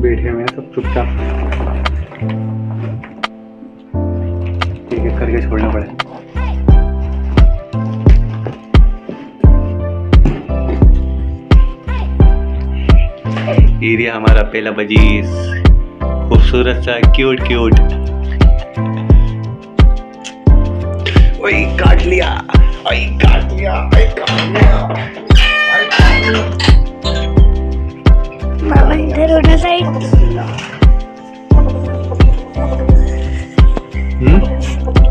बैठे हुए हैं सब चुपचाप। ठीक है, करके छोड़ना पड़े। एरिया हमारा पहला बजीज, खूबसूरत सा, क्यूट क्यूट। ओए काट लिया, ओए काट लिया, ओए काट लिया। मामा इधर उधर साइड।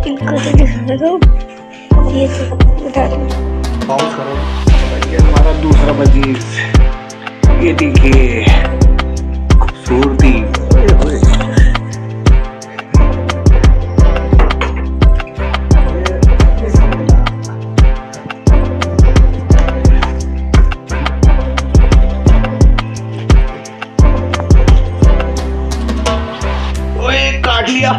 इनको तो दिखा दो, ये तो उठा दो। पॉज करो। ये हमारा दूसरा बजीज, ये देखिए खूबसूरती। काट लिया।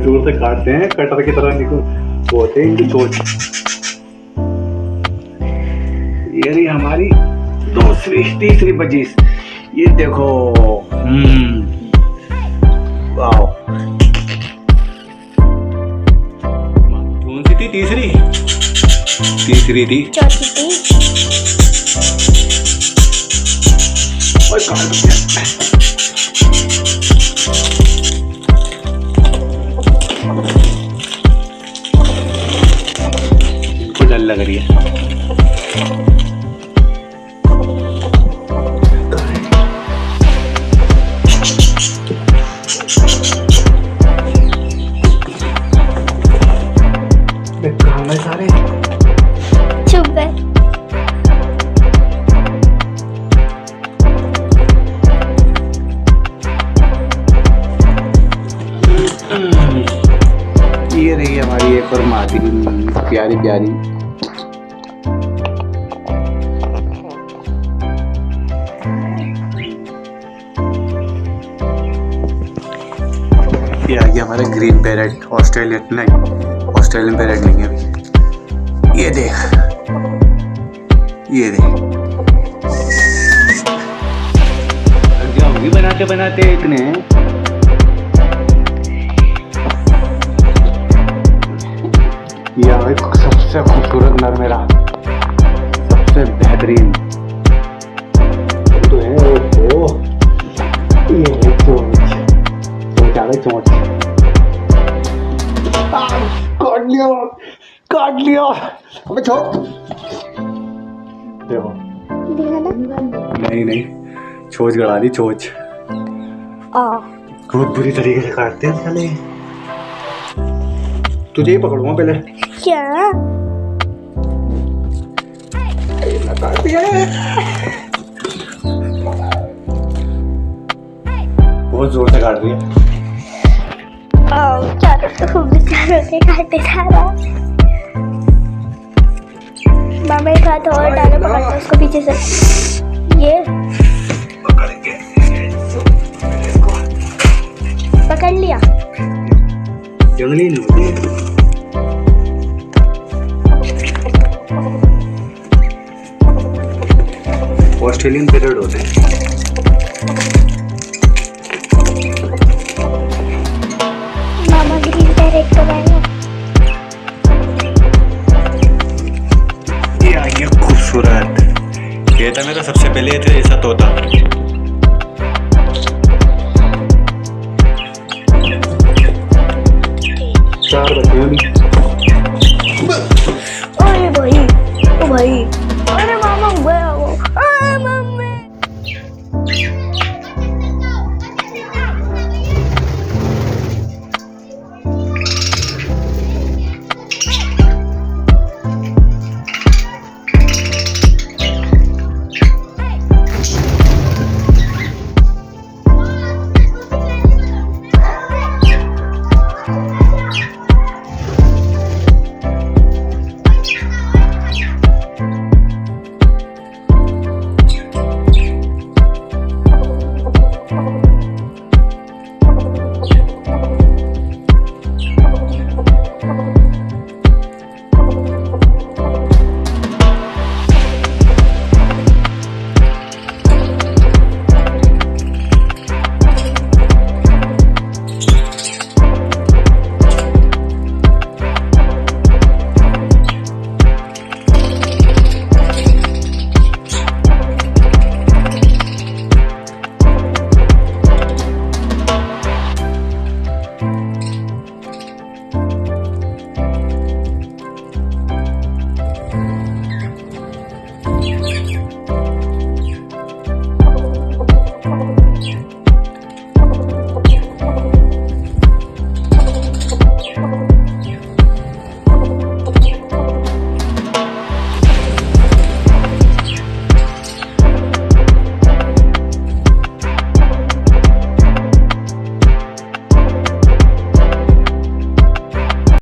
दूर से काटते हैं, कटर की तरह निकल होते हैं इनकी सोच। ये रही हमारी तीसरी बजीज। ये देखो, वाओ। कौन सी थी? तीसरी थी। चौथी थी। और काट दिया। इनको डर लग रही है। कहाँ गए सारे? चुप गए। ये रही हमारी एक और मादी, प्यारी प्यारी। ये आ गया हमारा ग्रीन पैरेट। ऑस्ट्रेलियन पैरेट नहीं है अभी। ये देख, क्या होगी बनाते बनाते इतने। ये सबसे खूबसूरत नर मेरा, सबसे बेहतरीन तो है। ओ ये है चोंच आ गई, चोंच। काट लिया। अबे छोड़। देखो, नहीं चोंच गड़ा दी, चोंच। बहुत बुरी तरीके से काटते हैं साले। तुझे ही पकड़ूंगा पहले। क्या? बहुत जोर से काट रही है। चारों से खूब चारों से काटे सारा। मामा एक हाथ और डालो, पकड़ो उसको पीछे से। ये पकड़ लिया। जंगली नूती। ऑस्ट्रेलियन पैरेट होते हैं। मामा ग्रीन पैरेट को लाया। ये आ गया खूबसूरत। ये था मेरा सबसे पहले थे ऐसा तोता। चार बच्चे हैं अभी। अरे भाई, ओ भाई